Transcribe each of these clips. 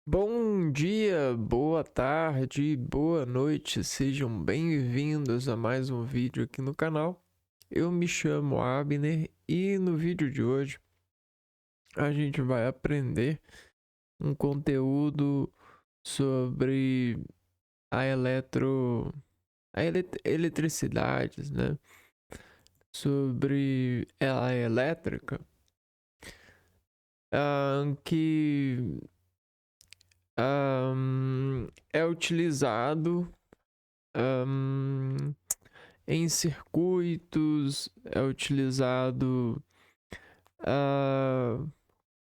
Bom dia, boa tarde, boa noite, sejam bem-vindos a mais um vídeo aqui no canal. Eu me chamo Abner e no vídeo de hoje a gente vai aprender um conteúdo sobre a eletricidade, né? Sobre a elétrica, que é utilizado Ahn, em circuitos, é utilizado ah,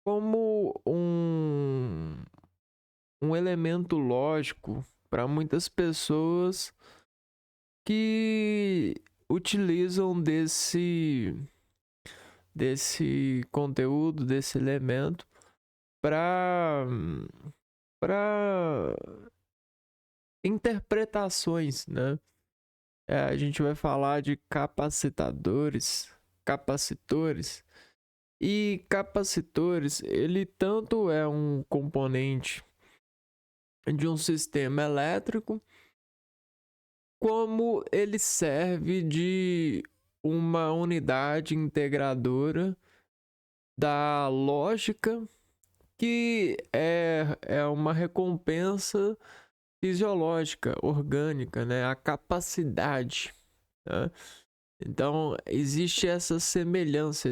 como um elemento lógico para muitas pessoas que utilizam desse conteúdo, desse elemento para para interpretações, né? A gente vai falar de capacitores. E capacitores, ele tanto é um componente de um sistema elétrico, como ele serve de uma unidade integradora da lógica, que é uma recompensa fisiológica, orgânica, né? A capacidade, né? Então, existe essa semelhança,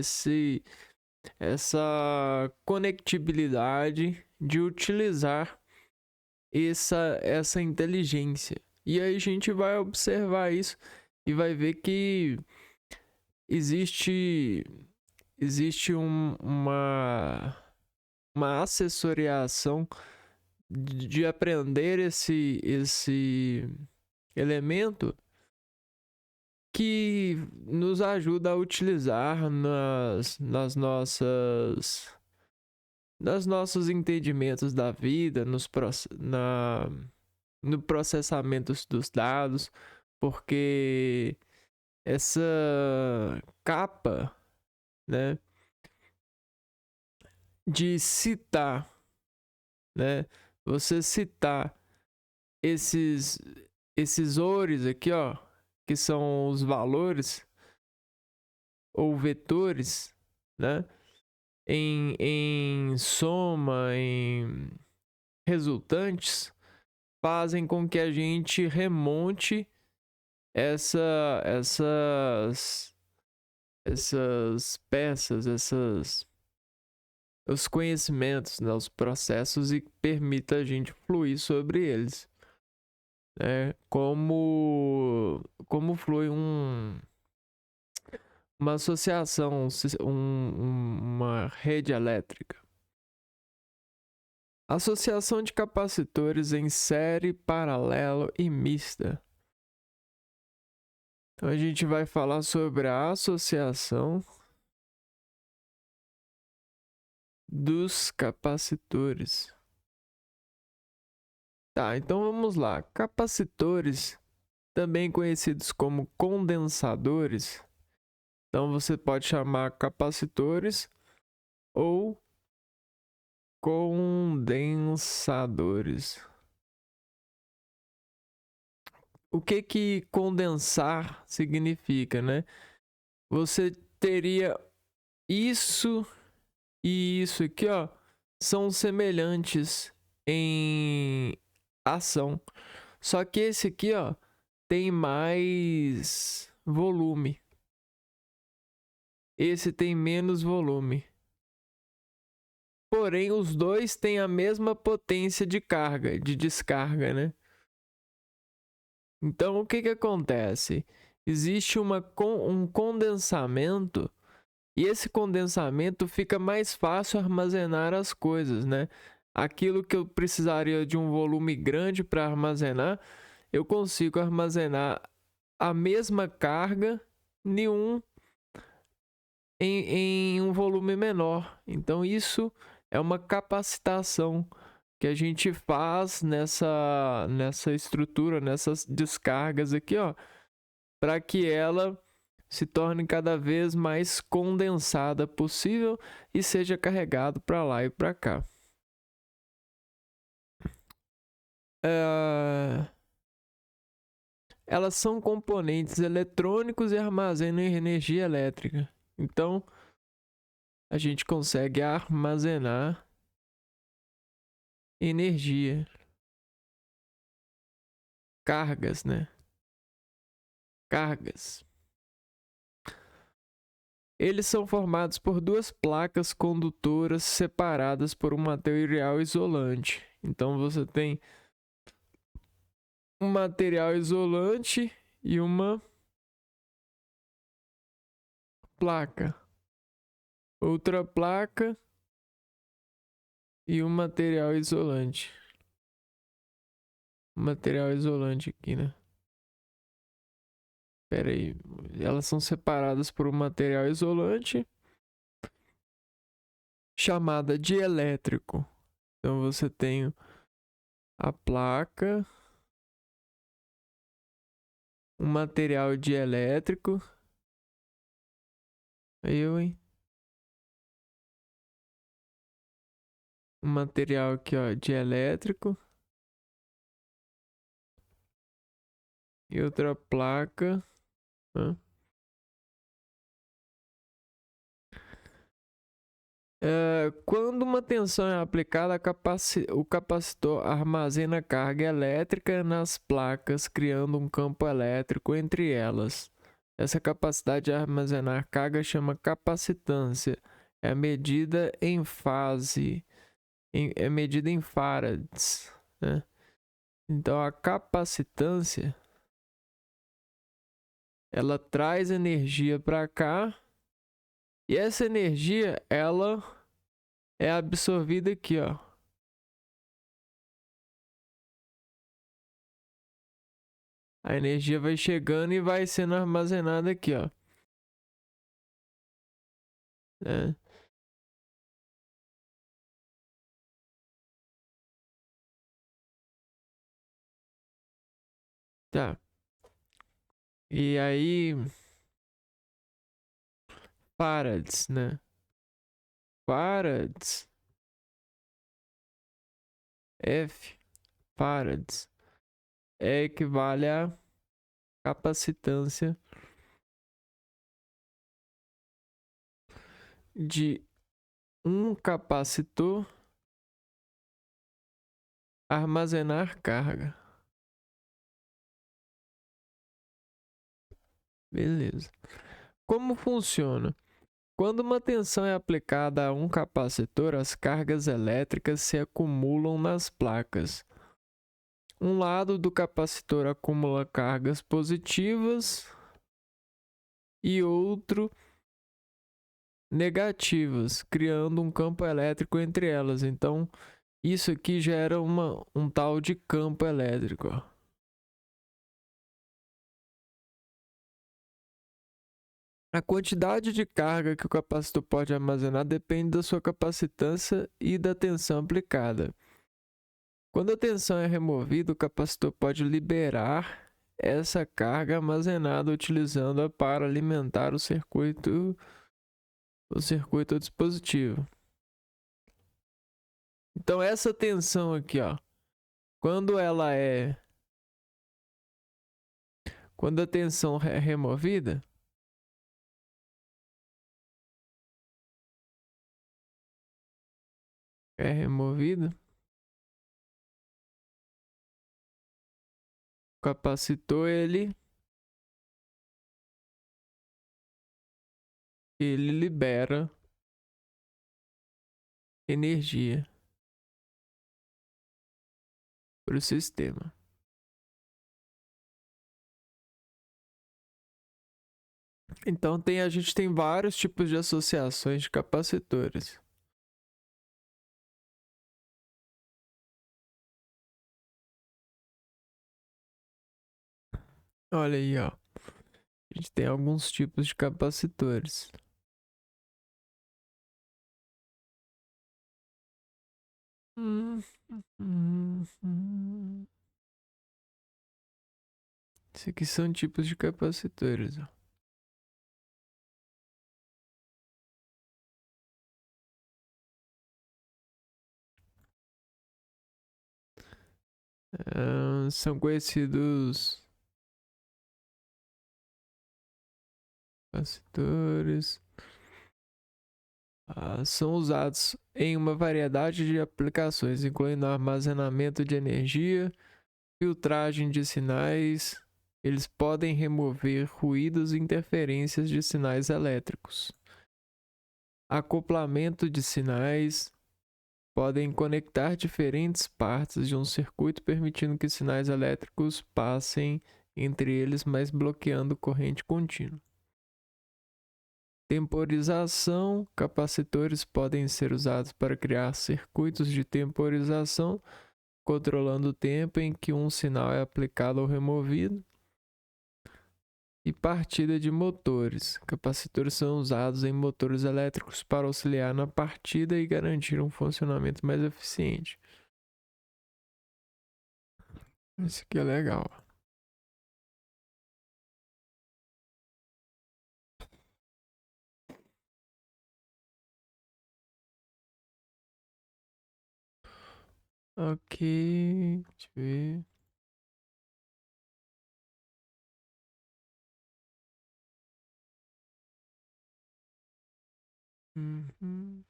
essa conectibilidade de utilizar essa inteligência. E aí a gente vai observar isso e vai ver que existe, existe uma assessoriação de aprender esse elemento que nos ajuda a utilizar nos nossos entendimentos da vida, no processamento dos dados, porque essa capa, né, de citar, né, você citar esses esses ores aqui, ó, que são os valores ou vetores, né, em soma, em resultantes, fazem com que a gente remonte essas peças, os conhecimentos, né, os processos, e permita a gente fluir sobre eles, né? Como flui uma associação, uma rede elétrica. Associação de capacitores em série, paralelo e mista. Então a gente vai falar sobre a associação dos capacitores. Tá, então vamos lá. Capacitores, também conhecidos como condensadores. Então você pode chamar capacitores ou condensadores. O que condensar significa, né? Você teria isso e isso aqui, ó, são semelhantes em ação. Só que esse aqui, ó, tem mais volume. Esse tem menos volume. Porém, os dois têm a mesma potência de carga, de descarga, né? Então, o que acontece? Existe um condensamento, e esse condensamento fica mais fácil armazenar as coisas, né? Aquilo que eu precisaria de um volume grande para armazenar, eu consigo armazenar a mesma carga em um volume menor. Então, isso é uma capacitação que a gente faz nessa estrutura, nessas descargas aqui, ó, para que ela se torne cada vez mais condensada possível e seja carregado para lá e para cá. Elas são componentes eletrônicos e armazenam energia elétrica. Então, a gente consegue armazenar energia, cargas, né? Cargas. Eles são formados por duas placas condutoras separadas por um material isolante. Então você tem um material isolante e uma placa. Outra placa e um material isolante. Material isolante aqui, né? Pera aí. Elas são separadas por um material isolante chamada de elétrico. Então você tem a placa, um material dielétrico. Hein? Um material aqui, ó, dielétrico. E outra placa. Quando uma tensão é aplicada, o capacitor armazena carga elétrica nas placas, criando um campo elétrico entre elas. Essa capacidade de armazenar carga chama capacitância. É medida em é medida em farads, né? Então a capacitância ela traz energia para cá e essa energia ela é absorvida aqui, ó. A energia vai chegando e vai sendo armazenada aqui, ó. É. Tá. E aí, farads, né? Farads. F. Farads. Equivale a capacitância de um capacitor armazenar carga. Beleza. Como funciona? Quando uma tensão é aplicada a um capacitor, as cargas elétricas se acumulam nas placas. Um lado do capacitor acumula cargas positivas e outro negativas, criando um campo elétrico entre elas. Então, isso aqui gera um tal de campo elétrico. Ó. A quantidade de carga que o capacitor pode armazenar depende da sua capacitância e da tensão aplicada. Quando a tensão é removida, o capacitor pode liberar essa carga armazenada utilizando-a para alimentar o circuito ou dispositivo. Então essa tensão aqui, ó, quando a tensão é removida, o capacitor ele libera energia para o sistema. Então a gente tem vários tipos de associações de capacitores. Olha aí, ó. A gente tem alguns tipos de capacitores. Esses aqui são tipos de capacitores, ó. São conhecidos capacitores. São usados em uma variedade de aplicações, incluindo armazenamento de energia, filtragem de sinais. Eles podem remover ruídos e interferências de sinais elétricos. Acoplamento de sinais. Podem conectar diferentes partes de um circuito, permitindo que sinais elétricos passem entre eles, mas bloqueando corrente contínua. Temporização. Capacitores podem ser usados para criar circuitos de temporização, controlando o tempo em que um sinal é aplicado ou removido. E partida de motores. Capacitores são usados em motores elétricos para auxiliar na partida e garantir um funcionamento mais eficiente. Isso aqui é legal. Ok, deixa eu ver. Uhum.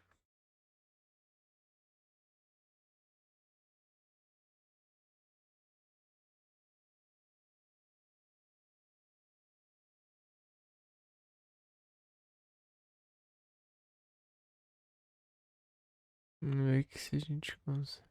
Vamos ver aqui se a gente consegue.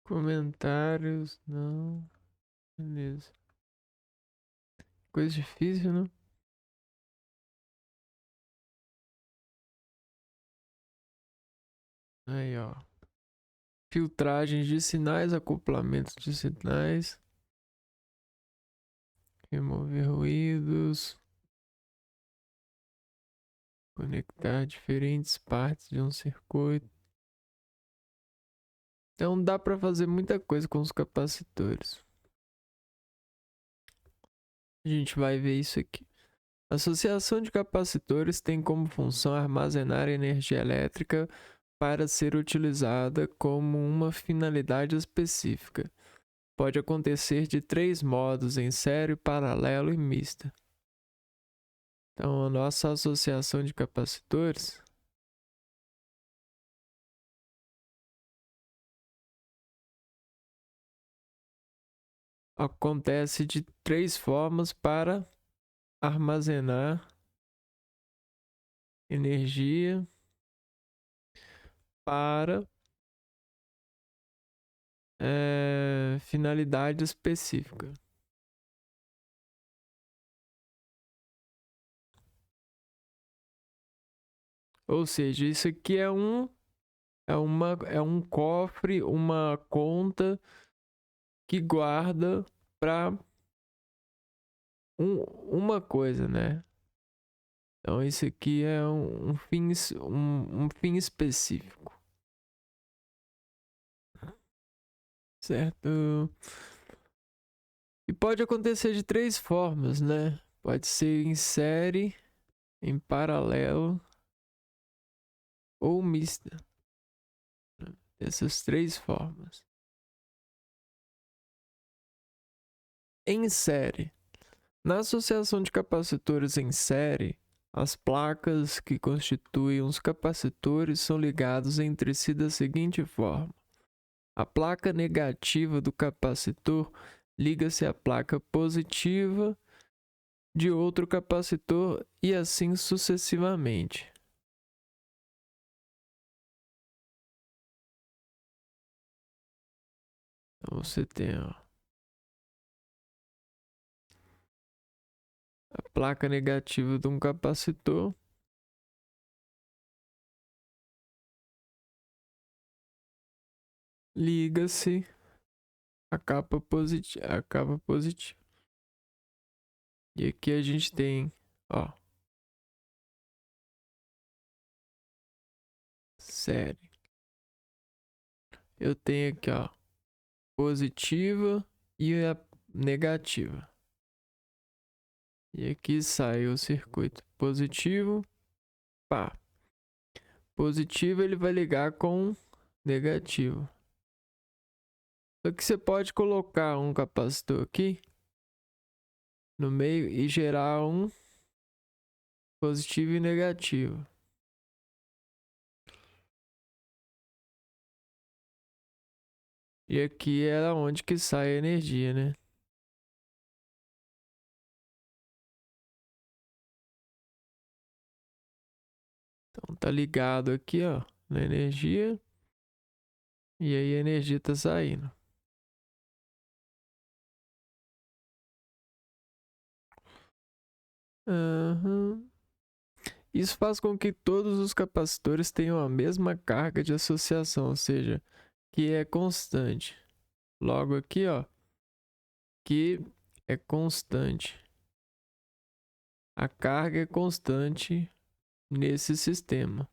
Comentários, não. Beleza. Coisa difícil, né? Aí, ó. Filtragens de sinais, acoplamentos de sinais. Remover ruídos. Conectar diferentes partes de um circuito. Então dá para fazer muita coisa com os capacitores. A gente vai ver isso aqui. A associação de capacitores tem como função armazenar energia elétrica para ser utilizada como uma finalidade específica. Pode acontecer de 3 modos: em série, paralelo e mista. Então, a nossa associação de capacitores acontece de 3 formas para armazenar energia para finalidade específica. Ou seja, isso aqui é um cofre, uma conta que guarda para uma coisa, né? Então isso aqui é um fim específico, certo? E pode acontecer de 3 formas, né? Pode ser em série, em paralelo ou mista. Essas 3 formas. Em série. Na associação de capacitores em série, as placas que constituem os capacitores são ligadas entre si da seguinte forma: a placa negativa do capacitor liga-se à placa positiva de outro capacitor e assim sucessivamente. Então você tem a placa negativa de um capacitor liga-se a capa positiva. E aqui a gente tem, ó, série. Eu tenho aqui, ó, positiva e a negativa. E aqui sai o circuito positivo, pá. Positivo ele vai ligar com negativo. Só que você pode colocar um capacitor aqui no meio e gerar um positivo e negativo. E aqui é onde que sai a energia, né? Então tá ligado aqui, ó, na energia. E aí a energia tá saindo. Uhum. Isso faz com que todos os capacitores tenham a mesma carga de associação, ou seja, que é constante. Logo aqui, ó, que é constante. A carga é constante nesse sistema.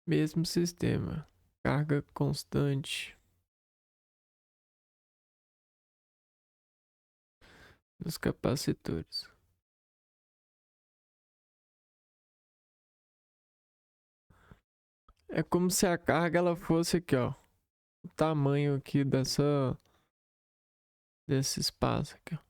Mesmo sistema. Carga constante dos capacitores. É como se a carga ela fosse aqui, ó. O tamanho aqui desse espaço aqui, ó.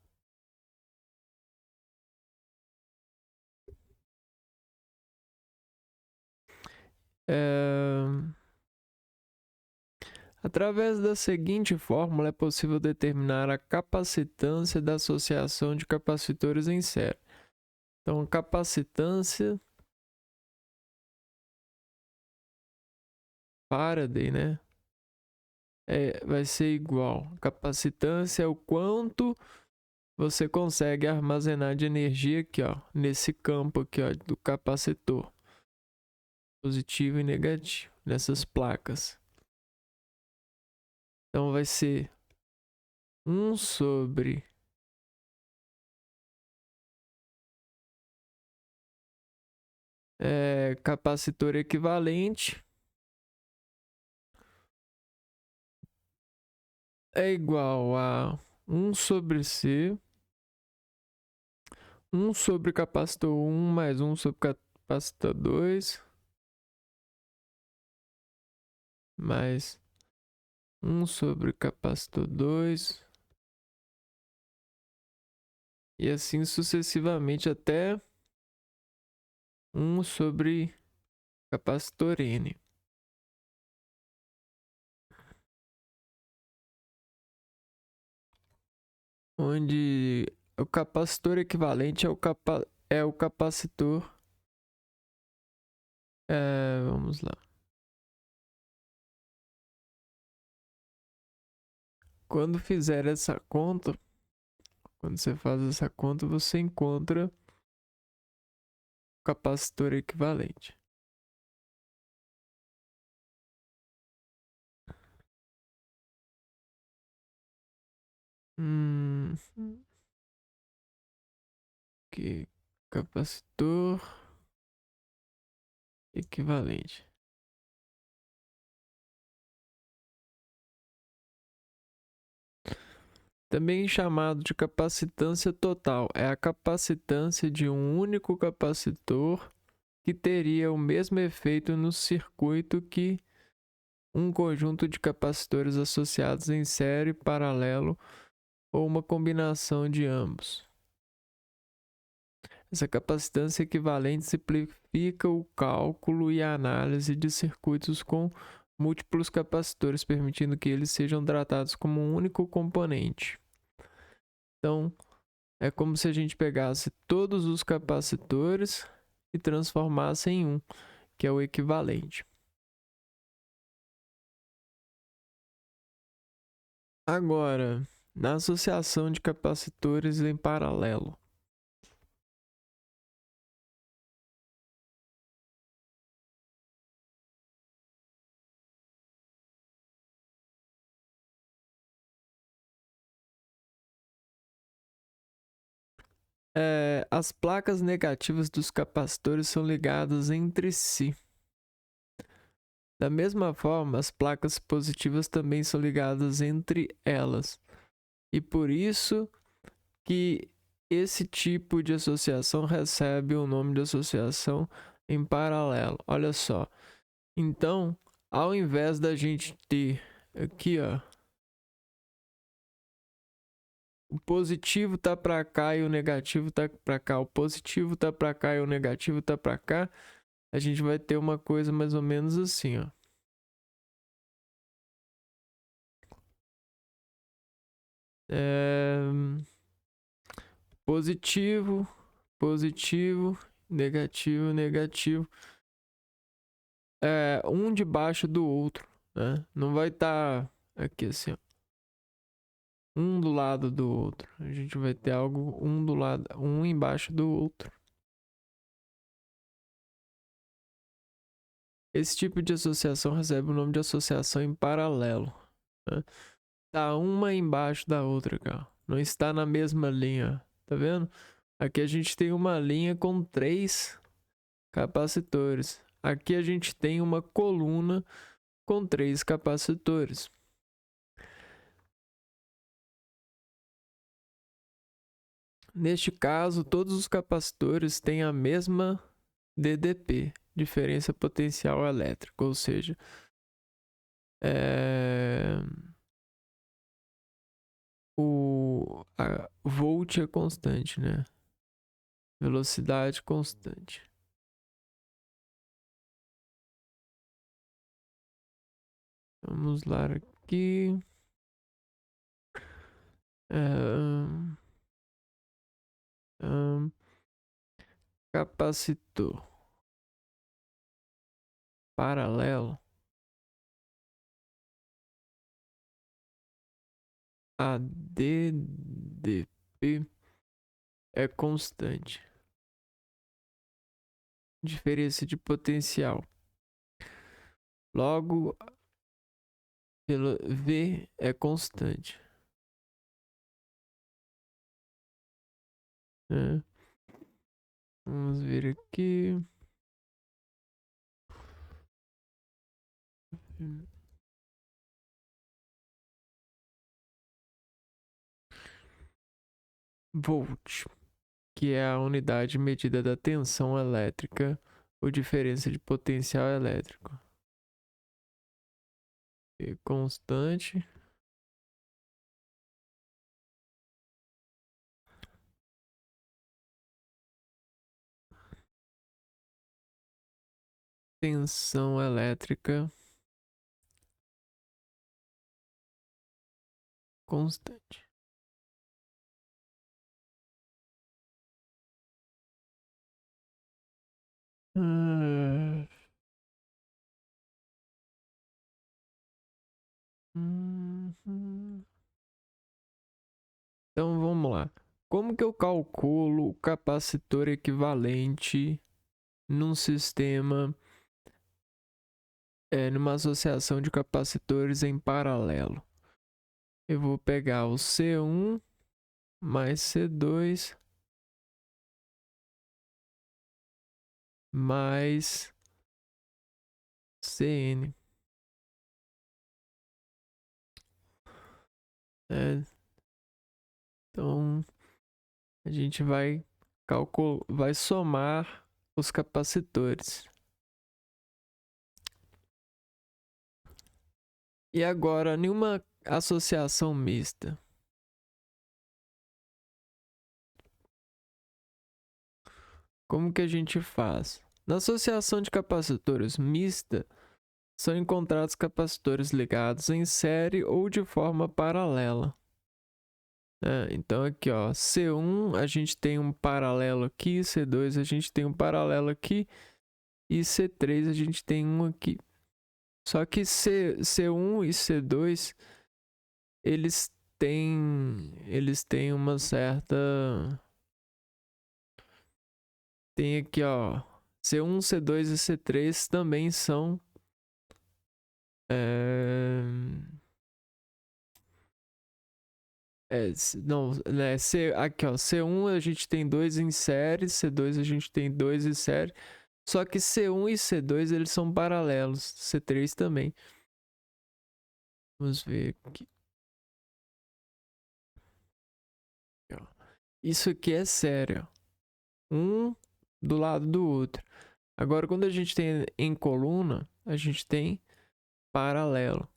Através da seguinte fórmula é possível determinar a capacitância da associação de capacitores em série. Então, a capacitância Faraday, né? Vai ser igual. Capacitância é o quanto você consegue armazenar de energia aqui, ó, nesse campo aqui, ó, do capacitor. Positivo e negativo, nessas placas. Então vai ser 1 sobre capacitor equivalente é igual a 1 sobre C, 1 sobre capacitor 1 mais 1 sobre capacitor 2, mais 1 sobre capacitor 2, e assim sucessivamente até 1 sobre capacitor N. Onde o capacitor equivalente é o capacitor. Vamos lá. Quando fizer essa conta, quando você faz essa conta, você encontra o capacitor equivalente. Que capacitor equivalente. Também chamado de capacitância total, é a capacitância de um único capacitor que teria o mesmo efeito no circuito que um conjunto de capacitores associados em série, paralelo ou uma combinação de ambos. Essa capacitância equivalente simplifica o cálculo e a análise de circuitos com múltiplos capacitores, permitindo que eles sejam tratados como um único componente. Então, é como se a gente pegasse todos os capacitores e transformasse em um, que é o equivalente. Agora, na associação de capacitores em paralelo. as placas negativas dos capacitores são ligadas entre si. Da mesma forma, as placas positivas também são ligadas entre elas. E por isso que esse tipo de associação recebe o nome de associação em paralelo. Olha só. Então, ao invés da gente ter aqui, ó, o positivo tá para cá e o negativo tá para cá, o positivo tá para cá e o negativo tá para cá, a gente vai ter uma coisa mais ou menos assim, ó. Positivo, positivo, negativo, negativo. Um debaixo do outro, né? Não vai estar aqui assim, ó, um do lado do outro. A gente vai ter algo um do lado, um embaixo do outro. Esse tipo de associação recebe o nome de associação em paralelo, né? Tá uma embaixo da outra, cara. Não está na mesma linha, tá vendo? Aqui a gente tem uma linha com 3 capacitores. Aqui a gente tem uma coluna com 3 capacitores. Neste caso, todos os capacitores têm a mesma DDP, diferença potencial elétrica, ou seja, o volt é constante, né? Velocidade constante. Vamos lá aqui. Capacitor paralelo a DDP é constante. Diferença de potencial. Logo, pelo V é constante. Vamos ver aqui. Volt, que é a unidade medida da tensão elétrica ou diferença de potencial elétrico. E constante. Tensão elétrica constante. Então vamos lá. Como que eu calculo o capacitor equivalente num sistema, numa associação de capacitores em paralelo? Eu vou pegar o C1 mais C2 mais CN. Então a gente vai somar os capacitores. E agora, nenhuma associação mista. Como que a gente faz? Na associação de capacitores mista, são encontrados capacitores ligados em série ou de forma paralela. Então aqui, ó, C1 a gente tem um paralelo aqui, C2 a gente tem um paralelo aqui e C3 a gente tem um aqui. Só que C1 e C2 eles têm uma certa, tem aqui, ó, C1, C2 e C3 também são Não, né? Aqui, ó. C1 a gente tem 2 em série, C2 a gente tem 2 em série. Só que C1 e C2 eles são paralelos. C3 também. Vamos ver aqui. Isso aqui é sério. Um do lado do outro. Agora, quando a gente tem em coluna, a gente tem paralelo.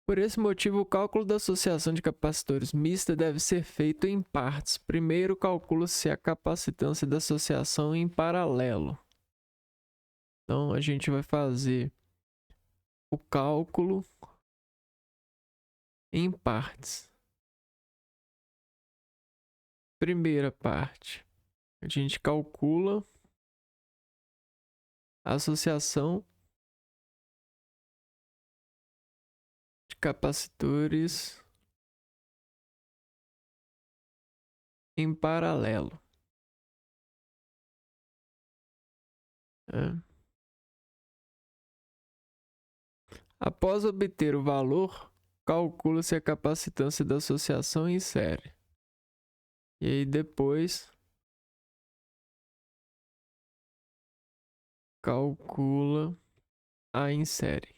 Por esse motivo, o cálculo da associação de capacitores mista deve ser feito em partes. Primeiro, calcula-se a capacitância da associação em paralelo. Então, a gente vai fazer o cálculo em partes. Primeira parte, a gente calcula a associação de capacitores em paralelo. Após obter o valor, calcula-se a capacitância da associação em série. E aí depois calcula a em série.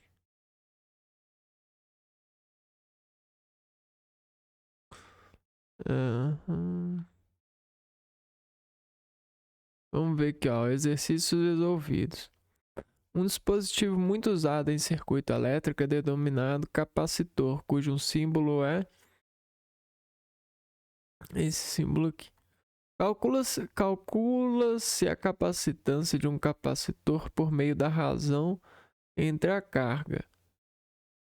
Vamos ver aqui, ó, exercícios resolvidos. Um dispositivo muito usado em circuito elétrico é denominado capacitor, cujo símbolo é esse símbolo aqui. Calcula-se a capacitância de um capacitor por meio da razão entre a carga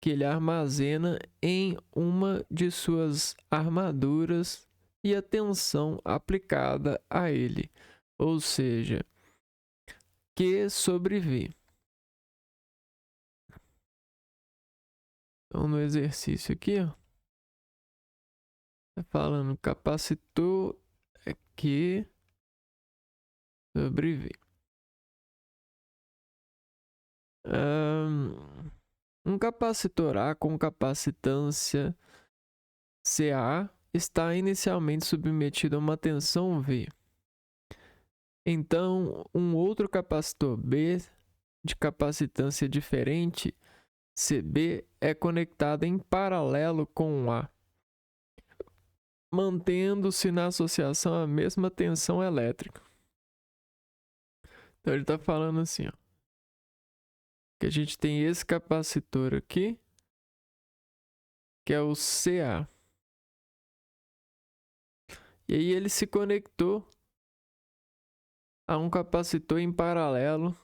que ele armazena em uma de suas armaduras e a tensão aplicada a ele, ou seja, Q sobre V. Então, no exercício aqui, ó, tá falando capacitor é Q sobre V. Um capacitor A com capacitância Ca está inicialmente submetido a uma tensão V. Então, um outro capacitor B de capacitância diferente, Cb, é conectado em paralelo com A, mantendo-se na associação a mesma tensão elétrica. Então ele está falando assim, ó, que a gente tem esse capacitor aqui, que é o Ca. E aí ele se conectou a um capacitor em paralelo,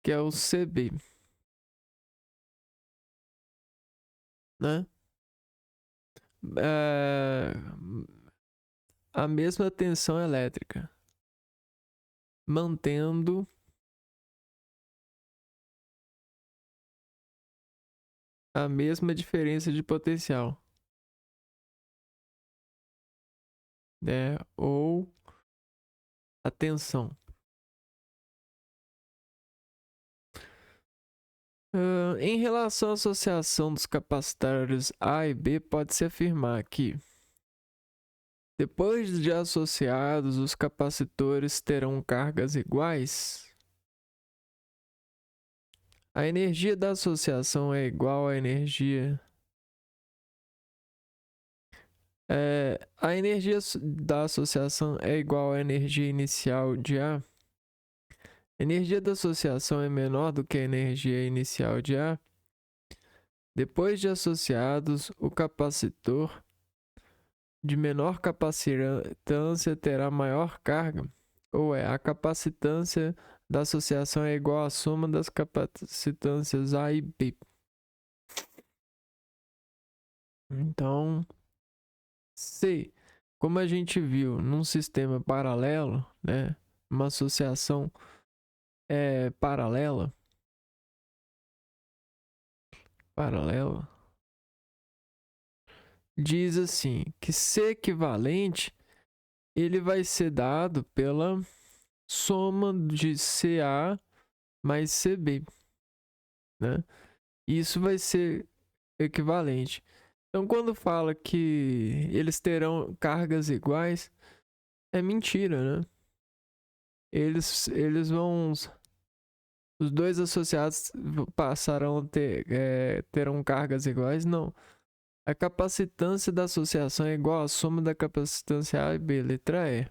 que é o Cb, né? A mesma tensão elétrica, mantendo a mesma diferença de potencial, né? Ou a tensão. Em relação à associação dos capacitores A e B, pode-se afirmar que, depois de associados, os capacitores terão cargas iguais. A energia da associação é igual à energia. A energia da associação é igual à energia inicial de A. A energia da associação é menor do que a energia inicial de A. Depois de associados, o capacitor de menor capacitância terá maior carga, ou a capacitância da associação é igual à soma das capacitâncias A e B. Então, se, como a gente viu num sistema paralelo, né, uma associação paralela, diz assim que C equivalente ele vai ser dado pela soma de CA mais CB, né? Isso vai ser equivalente. Então, quando fala que eles terão cargas iguais, é mentira, né? Eles vão. Os dois associados passarão a terão cargas iguais? Não. A capacitância da associação é igual à soma da capacitância A e B, letra E.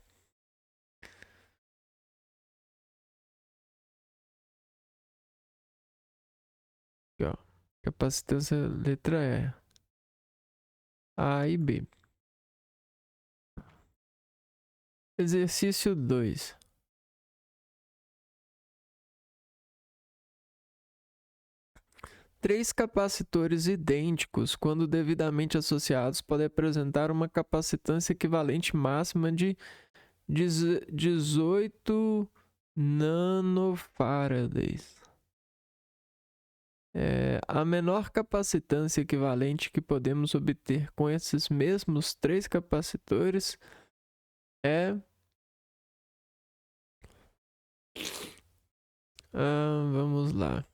Aqui, ó. Capacitância, letra E. A e B. Exercício 2. Três capacitores idênticos, quando devidamente associados, podem apresentar uma capacitância equivalente máxima de 18 nanofarads. A menor capacitância equivalente que podemos obter com esses mesmos três capacitores é... vamos lá.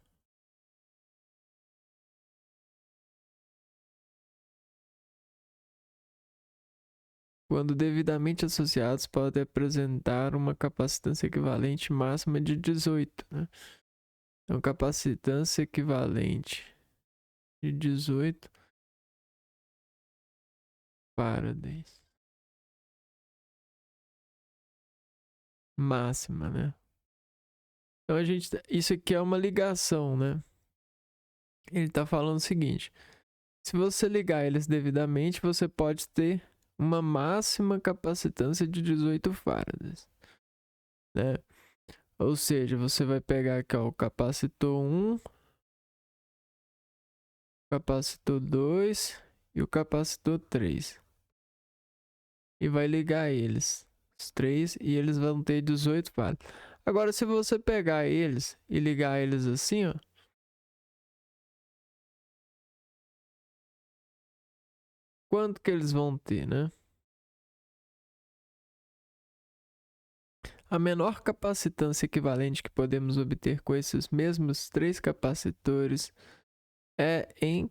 Quando devidamente associados, podem apresentar uma capacitância equivalente máxima de 18. Né? Então, capacitância equivalente de 18 farads. Máxima, né? Então, isso aqui é uma ligação, né? Ele está falando o seguinte. Se você ligar eles devidamente, você pode ter uma máxima capacitância de 18 farads. Né? Ou seja, você vai pegar aqui ó, o capacitor 1, capacitor 2 e o capacitor 3. E vai ligar eles, os três, e eles vão ter 18 farads. Agora, se você pegar eles e ligar eles assim, ó, quanto que eles vão ter, né? A menor capacitância equivalente que podemos obter com esses mesmos três capacitores é em...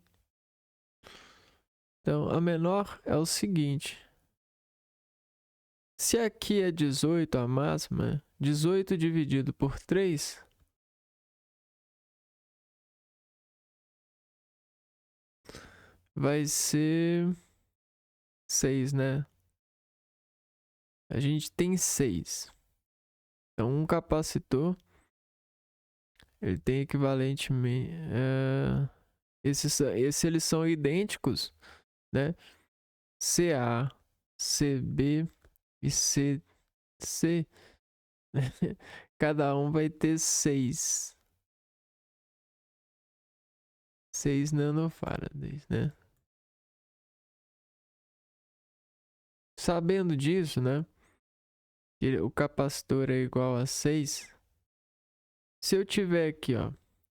Então, a menor é o seguinte. Se aqui é 18 a máxima, 18 dividido por 3 vai ser 6, né? A gente tem 6. Então, um capacitor, ele tem equivalentemente... esses eles são idênticos, né? CA, CB e CC. Cada um vai ter 6 nanofarads, né? Sabendo disso, né? Que o capacitor é igual a 6. Se eu tiver aqui, ó.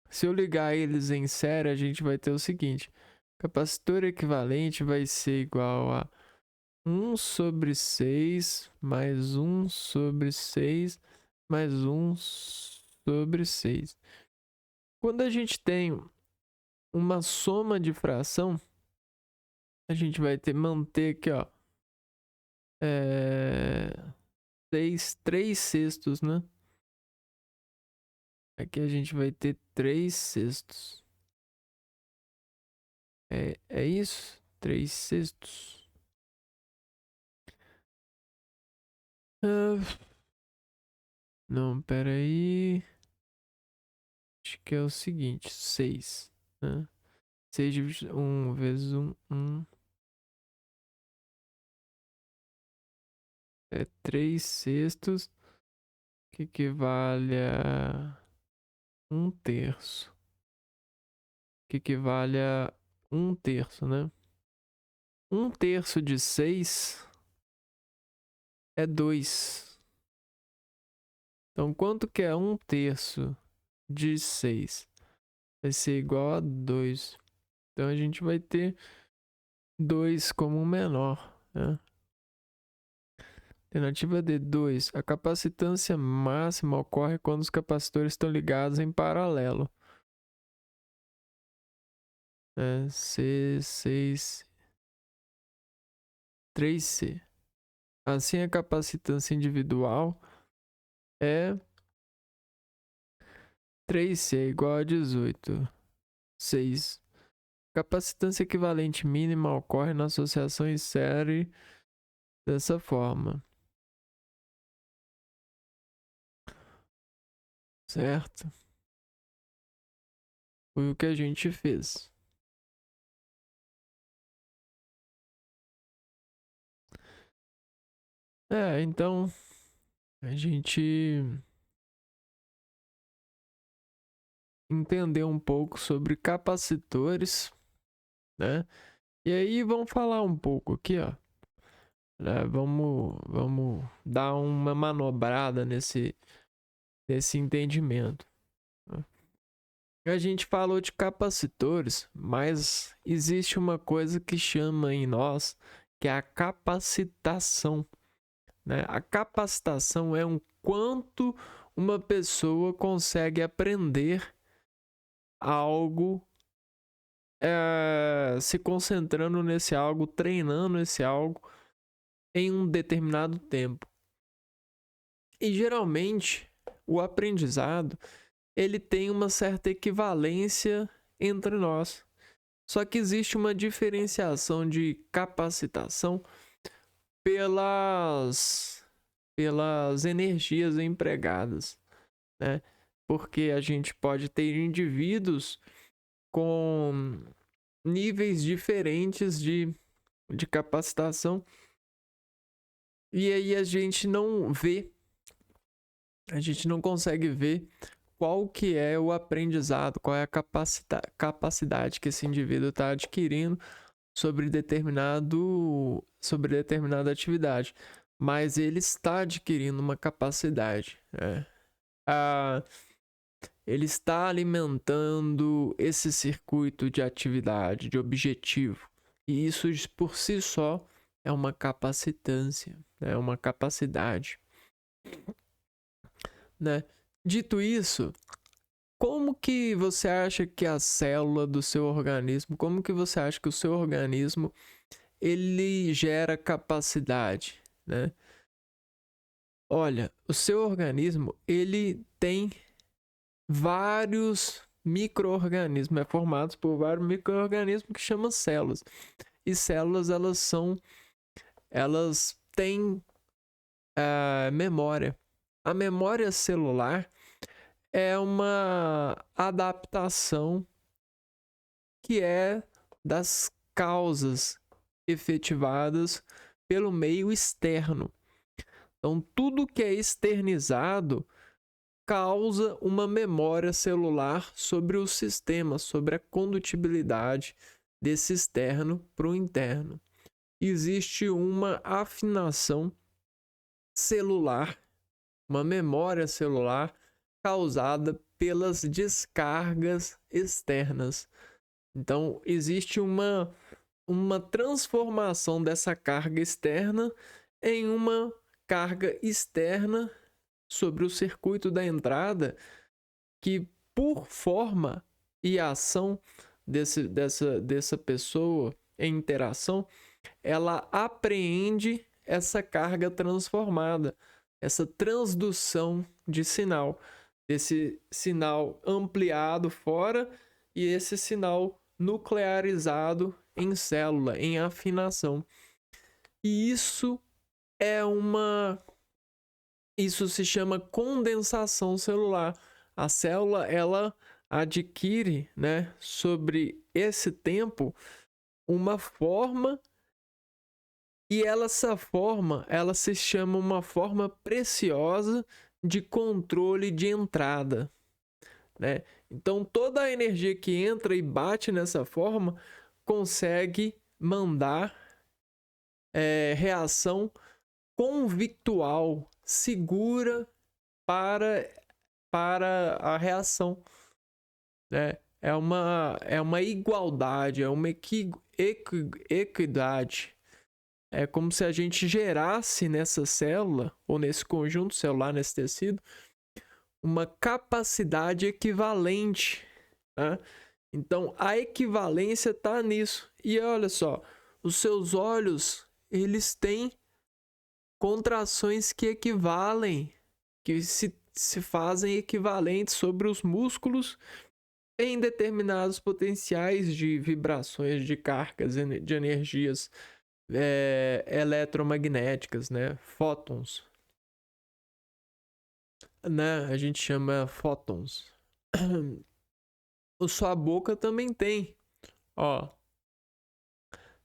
Se eu ligar eles em série, a gente vai ter o seguinte. Capacitor equivalente vai ser igual a 1 sobre 6 mais 1 sobre 6 mais 1 sobre 6. Quando a gente tem uma soma de fração, a gente vai manter aqui, ó. 3 sextos, né? Aqui a gente vai ter 3 sextos. É isso? 3 sextos. Não, pera aí. Acho que é o seguinte, 6. Né? 6 dividido 1 vezes 1, 1. É 3 sextos, que equivale a 1 terço. Que equivale a 1 terço, né? 1 terço de 6 é 2. Então, quanto que é 1 terço de 6? Vai ser igual a 2. Então, a gente vai ter 2 como um menor, né? Alternativa D2. A capacitância máxima ocorre quando os capacitores estão ligados em paralelo. C6, 3C. Assim, a capacitância individual é 3C é igual a 18. 6. Capacitância equivalente mínima ocorre na associação em série dessa forma. Certo? Foi o que a gente fez. Então a gente entendeu um pouco sobre capacitores, né? E aí vamos falar um pouco aqui, ó. Vamos dar uma manobrada nesse entendimento. A gente falou de capacitores, mas existe uma coisa que chama em nós, que é a capacitação, né? A capacitação é um quanto uma pessoa consegue aprender algo, se concentrando nesse algo, treinando esse algo em um determinado tempo. E geralmente o aprendizado ele tem uma certa equivalência entre nós. Só que existe uma diferenciação de capacitação pelas energias empregadas, né? Porque a gente pode ter indivíduos com níveis diferentes de capacitação e aí a gente não consegue ver qual que é o aprendizado, qual é a capacidade que esse indivíduo está adquirindo sobre determinada atividade. Mas ele está adquirindo uma capacidade, né? Ele está alimentando esse circuito de atividade, de objetivo. E isso por si só é uma capacitância, é uma capacidade, né? Dito isso, como que você acha que a célula do seu organismo, como que você acha que o seu organismo ele gera capacidade, né? Olha, o seu organismo ele tem vários micro-organismos, é formado por vários micro-organismos que chamam células. E células elas têm memória. A memória celular é uma adaptação que é das causas efetivadas pelo meio externo. Então, tudo que é externizado causa uma memória celular sobre o sistema, sobre a condutibilidade desse externo para o interno. Existe uma afinação celular, uma memória celular causada pelas descargas externas. Então, existe uma transformação dessa carga externa em uma carga externa sobre o circuito da entrada que, por forma e ação dessa pessoa em interação, ela apreende essa carga transformada, essa transdução de sinal, esse sinal ampliado fora e esse sinal nuclearizado em célula, em afinação. E isso se chama condensação celular. A célula ela adquire, né, sobre esse tempo uma forma e essa forma ela se chama uma forma preciosa de controle de entrada, né? Então toda a energia que entra e bate nessa forma consegue mandar reação convictual, segura para a reação, né? É uma igualdade, é uma equidade. É como se a gente gerasse nessa célula, ou nesse conjunto celular, nesse tecido, uma capacidade equivalente, né? Então, a equivalência está nisso. E olha só, os seus olhos, eles têm contrações que equivalem, que se fazem equivalentes sobre os músculos em determinados potenciais de vibrações, de cargas, de energias eletromagnéticas, né? Fótons. Né? A gente chama fótons. A sua boca também tem, ó,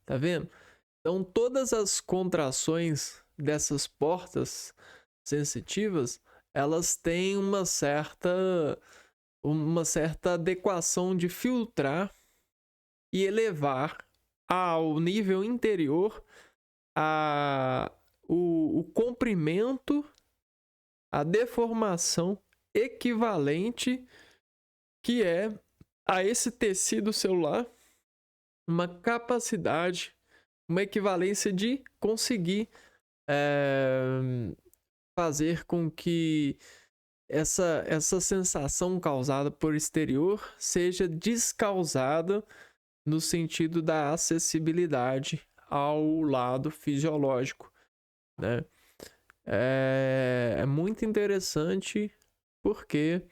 tá vendo? Então todas as contrações dessas portas sensitivas, elas têm uma certa adequação de filtrar e elevar ao nível interior o comprimento, a deformação equivalente que é a esse tecido celular, uma capacidade, uma equivalência de conseguir fazer com que essa sensação causada por exterior seja descausada no sentido da acessibilidade ao lado fisiológico, né? É muito interessante porque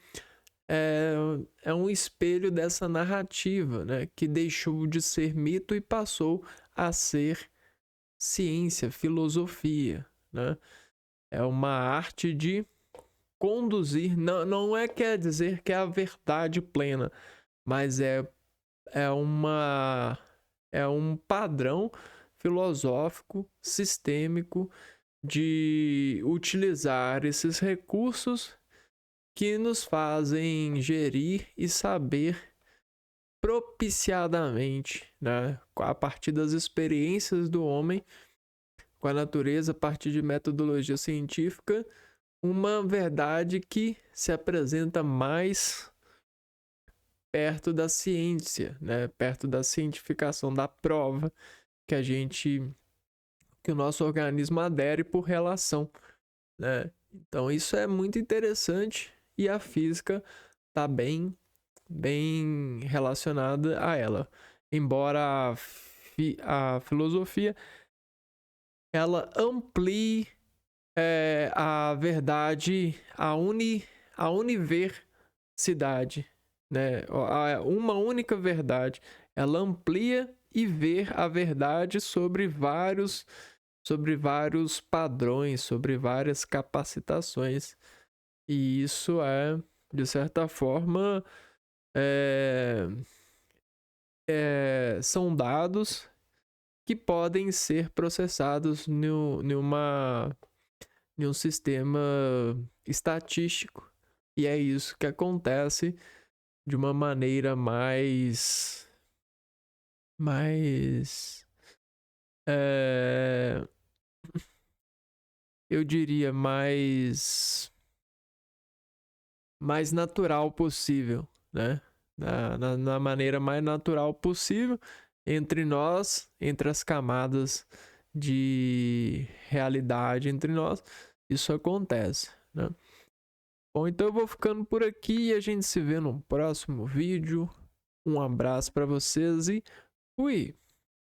é um espelho dessa narrativa, né, que deixou de ser mito e passou a ser ciência, filosofia, né? É uma arte de conduzir, não quer dizer que é a verdade plena, mas é um padrão filosófico, sistêmico de utilizar esses recursos que nos fazem gerir e saber propiciadamente, né, a partir das experiências do homem com a natureza, a partir de metodologia científica, uma verdade que se apresenta mais perto da ciência, né, perto da cientificação da prova que o nosso organismo adere por relação, né? Então isso é muito interessante e a física está bem relacionada a ela. Embora a filosofia ela amplie a verdade, a universidade, né? Uma única verdade. Ela amplia e vê a verdade sobre vários padrões, sobre várias capacitações. E isso de certa forma, são dados que podem ser processados em um sistema estatístico. E é isso que acontece de uma maneira mais eu diria mais natural possível, né? Na maneira mais natural possível entre nós, entre as camadas de realidade entre nós, isso acontece, né? Bom, então eu vou ficando por aqui e a gente se vê no próximo vídeo. Um abraço para vocês e fui!